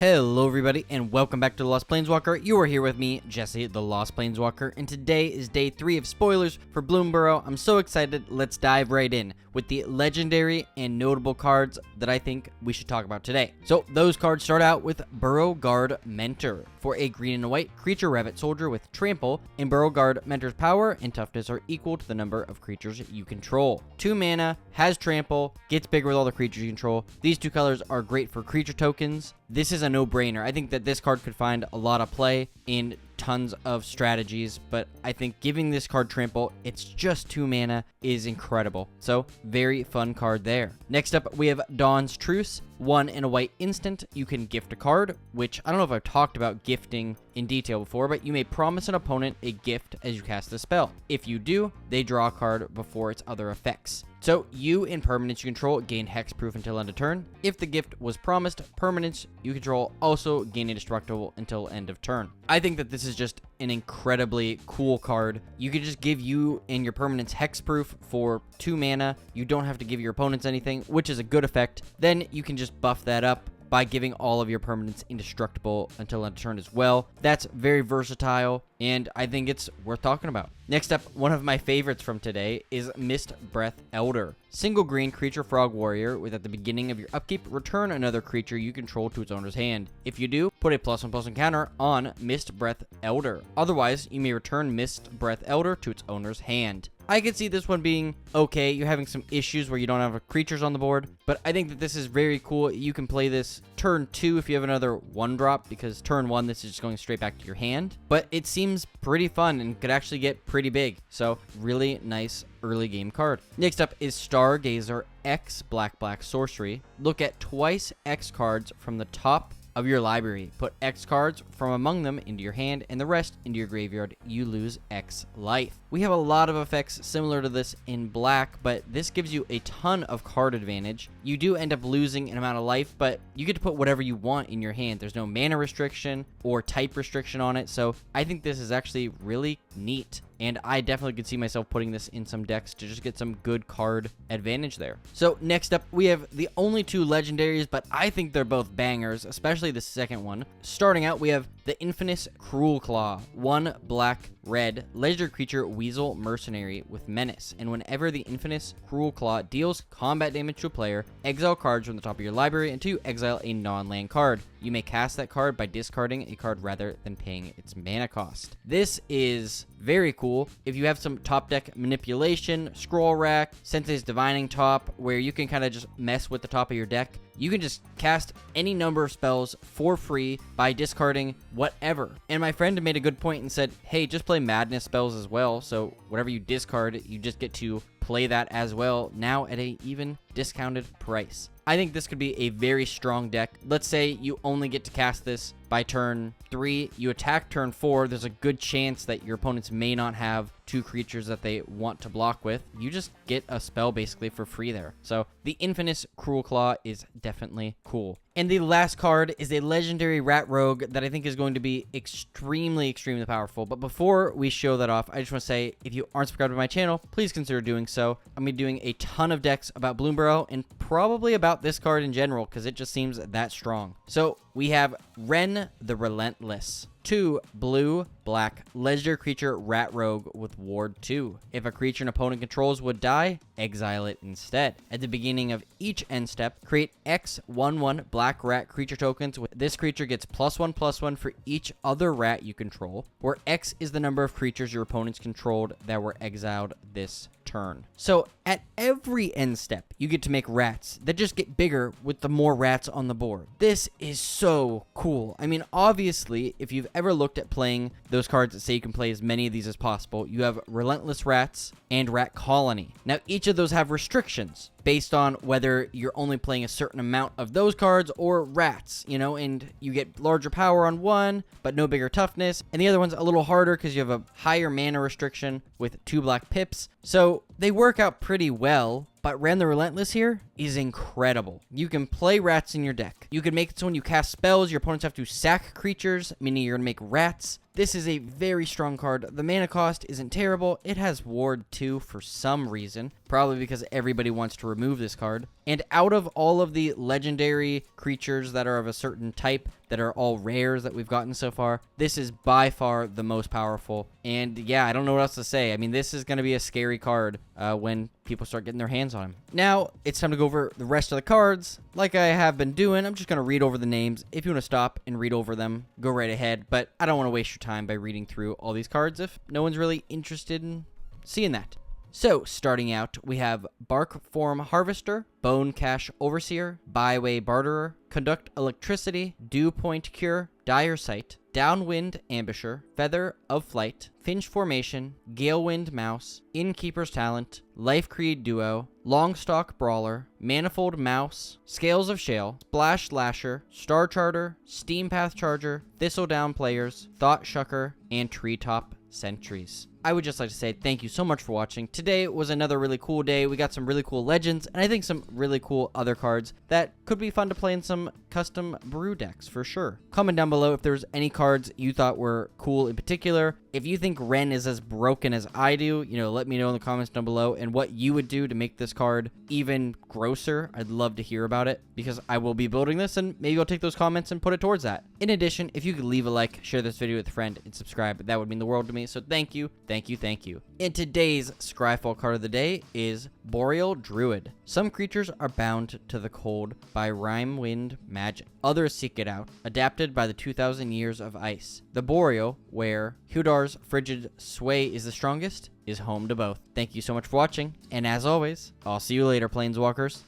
Hello everybody and welcome back to The Lost Planeswalker. You are here with me, Jesse, The Lost Planeswalker, and today is day 3 of spoilers for Bloomburrow. I'm so excited, let's dive right in with the legendary and notable cards that I think we should talk about today. So those cards start out with Burrow Guard Mentor. For a green and a white creature Rabbit Soldier with Trample, and Burrow Guard Mentor's power and toughness are equal to the number of creatures you control. 2 mana, has Trample, gets bigger with all the creatures you control. These two colors are great for creature tokens. This is a no-brainer. I think that this card could find a lot of play in tons of strategies, but I think giving this card Trample, it's just 2 mana, is incredible. So, very fun card there. Next up, we have Dawn's Truce. 1 and a white instant, you can gift a card, which I don't know if I've talked about gifting in detail before, but you may promise an opponent a gift as you cast the spell. If you do, they draw a card before its other effects. So, you and permanents you control gain hexproof until end of turn. If the gift was promised, permanents you control also gain indestructible until end of turn. I think that this is just an incredibly cool card. You could just give you and your permanents hexproof for 2 mana. You don't have to give your opponents anything, which is a good effect. Then you can just buff that up by giving all of your permanents indestructible until end of turn as well. That's very versatile, and I think it's worth talking about. Next up, one of my favorites from today is Mist Breath Elder. Single green creature frog warrior with at the beginning of your upkeep, return another creature you control to its owner's hand. If you do, put a +1/+1 counter on Mist Breath Elder. Otherwise, you may return Mist Breath Elder to its owner's hand. I could see this one being okay. You're having some issues where you don't have creatures on the board, but I think that this is very cool. You can play this turn 2 if you have another 1-drop, because turn 1 this is just going straight back to your hand. But it seems pretty fun and could actually get pretty big. So really nice early game card. Next up is Stargazer X Black Sorcery. Look at twice X cards from the top of your library. Put X cards from among them into your hand and the rest into your graveyard. You lose X life. We have a lot of effects similar to this in black, but this gives you a ton of card advantage. You do end up losing an amount of life, but you get to put whatever you want in your hand. There's no mana restriction or type restriction on it, so I think this is actually really neat. And I definitely could see myself putting this in some decks to just get some good card advantage there. So next up, we have the only 2 legendaries, but I think they're both bangers, especially the second one. Starting out, we have the Infamous Cruel Claw. 1 black-red legendary creature Weasel Mercenary with Menace. And whenever the Infamous Cruel Claw deals combat damage to a player, exile cards from the top of your library until you exile a non-land card. You may cast that card by discarding a card rather than paying its mana cost. This is very cool. If you have some top deck manipulation, scroll rack, Sensei's Divining Top, where you can kind of just mess with the top of your deck, you can just cast any number of spells for free by discarding whatever. And my friend made a good point and said, hey, just play madness spells as well. So whatever you discard, you just get to play that as well, now at a even discounted price. I think this could be a very strong deck. Let's say you only get to cast this by turn 3, you attack turn 4, there's a good chance that your opponents may not have 2 creatures that they want to block with. You just get a spell basically for free there. So the Infamous Cruel Claw is definitely cool. And the last card is a legendary Rat Rogue that I think is going to be extremely powerful. But before we show that off, I just want to say, if you aren't subscribed to my channel, please consider doing so. I'm going to be doing a ton of decks about Bloomburrow and probably about this card in general because it just seems that strong. So we have Ren the Relentless. 2 blue-black legendary creature Rat Rogue with Ward 2. If a creature an opponent controls would die, exile it instead. At the beginning of each end step, create X 1/1 black rat creature tokens. This creature gets +1/+1 for each other rat you control, where X is the number of creatures your opponents controlled that were exiled this turn. So at every end step, you get to make rats that just get bigger with the more rats on the board. This is so cool. I mean, obviously, if you've ever looked at playing those cards that say you can play as many of these as possible, you have Relentless Rats and Rat Colony. Now, each of those have restrictions based on whether you're only playing a certain amount of those cards or rats, you know, and you get larger power on one, but no bigger toughness, and the other one's a little harder because you have a higher mana restriction with 2 black pips. So they work out pretty well. But Ren the Relentless here is incredible. You can play rats in your deck. You can make it so when you cast spells, your opponents have to sack creatures, meaning you're going to make rats. This is a very strong card. The mana cost isn't terrible. It has Ward 2 for some reason, probably because everybody wants to remove this card. And out of all of the legendary creatures that are of a certain type, that are all rares that we've gotten so far, this is by far the most powerful. And yeah, I don't know what else to say. I mean, this is going to be a scary card when people start getting their hands on him. Now, it's time to go over the rest of the cards. Like I have been doing, I'm just going to read over the names. If you want to stop and read over them, go right ahead. But I don't want to waste your time by reading through all these cards if no one's really interested in seeing that. So, starting out, we have Bark Form Harvester, Bone Cache Overseer, Byway Barterer, Conduct Electricity, Dew Point Cure, Dire Sight, Downwind Ambusher, Feather of Flight, Finch Formation, Galewind Mouse, Innkeeper's Talent, Life Creed Duo, Longstalk Brawler, Manifold Mouse, Scales of Shale, Splash Lasher, Star Charter, Steam Path Charger, Thistledown Players, Thought Shucker, and Treetop Sentries. I would just like to say thank you so much for watching. Today was another really cool day. We got some really cool legends, and I think some really cool other cards that could be fun to play in some custom brew decks for sure. Comment down below if there's any cards you thought were cool in particular. If you think Ren is as broken as I do, let me know in the comments down below, and what you would do to make this card even grosser. I'd love to hear about it, because I will be building this, and maybe I'll take those comments and put it towards that. In addition, if you could leave a like, share this video with a friend, and subscribe, that would mean the world to me. So thank you. Thank you, thank you. And today's Scryfall card of the day is Boreal Druid. Some creatures are bound to the cold by Rime Wind magic. Others seek it out, adapted by the 2,000 years of ice. The Boreal, where Hudar's frigid sway is the strongest, is home to both. Thank you so much for watching, and as always, I'll see you later, Planeswalkers.